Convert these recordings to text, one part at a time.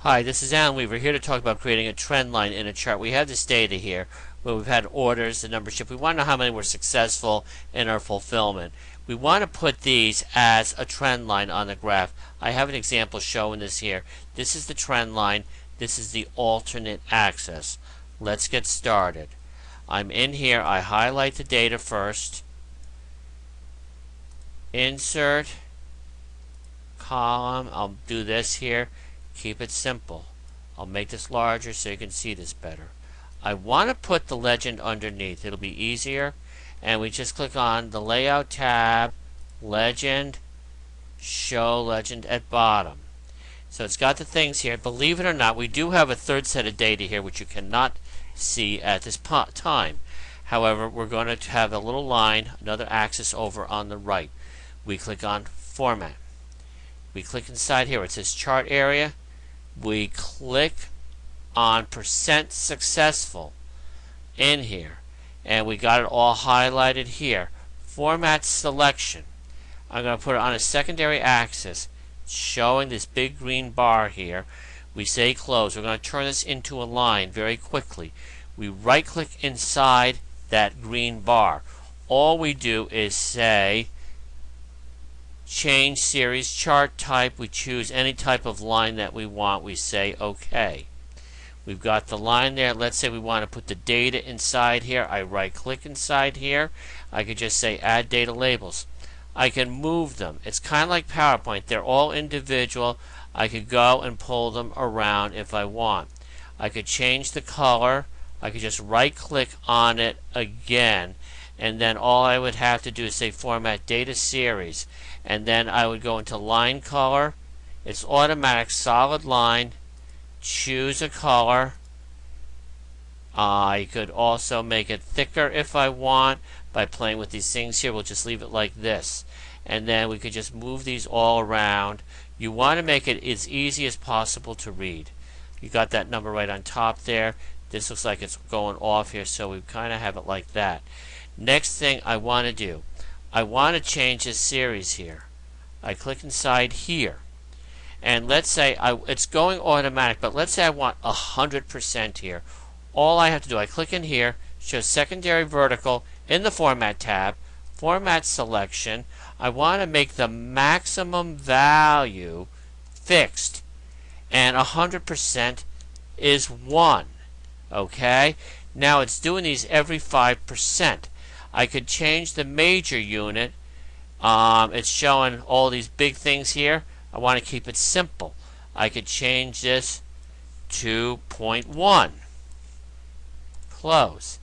Hi, this is Alan Weaver here to talk about creating a trend line in a chart. We have this data here where we've had orders, the number shipped. We want to know how many were successful in our fulfillment. We want to put these as a trend line on the graph. I have an example showing this here. This is the trend line. This is the alternate axis. Let's get started. I'm in here. I highlight the data first. Insert column. I'll do this here. Keep it simple. I'll make this larger so you can see this better. I want to put the legend underneath. It'll be easier. And we just click on the Layout tab, Legend, Show Legend at bottom. So it's got the things here. Believe it or not, we do have a third set of data here which you cannot see at this time. However, we're going to have a little line, another axis over on the right. We click on Format. We click inside here. It says Chart Area. We click on % successful in here, and we got it all highlighted here. Format selection. I'm going to put it on a secondary axis showing this big green bar here. We say close. We're going to turn this into a line very quickly. We right click inside that green bar. All we do is say change series chart type. We choose any type of line that we want. We say OK. We've got the line there. Let's say we want to put the data inside here. I right click inside here. I could just say add data labels. I can move them. It's kind of like PowerPoint. They're all individual. I could go and pull them around if I want. I could change the color. I could just right click on it again, and then all I would have to do is say format data series, and then I would go into line color. It's automatic solid line. Choose a color. I could also make it thicker if I want by playing with these things here. We'll just leave it like this, and then we could just move these all around. You want to make it as easy as possible to read. You got that number right on top there. This looks like it's going off here, so we kind of have it like that. Next thing I want to do, I want to change this series here. I click inside here, and let's say it's going automatic, but let's say I want 100% here. All I have to do, I click in here, show secondary vertical in the Format tab, Format selection. I want to make the maximum value fixed, and 100% is 1. Okay? Now it's doing these every 5%. I could change the major unit. It's showing all these big things here. I want to keep it simple. I could change this to 0.1. Close.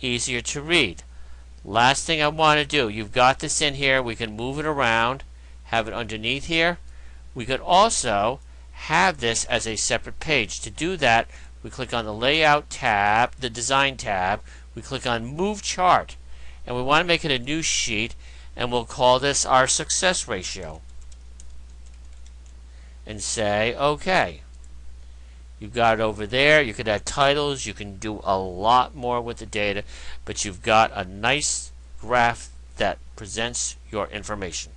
Easier to read. Last thing I want to do, you've got this in here. We can move it around, have it underneath here. We could also have this as a separate page. To do that, we click on the Layout tab, the Design tab. We click on Move Chart, and we want to make it a new sheet, and we'll call this our success ratio. And say OK. You've got it over there. You could add titles. You can do a lot more with the data, but you've got a nice graph that presents your information.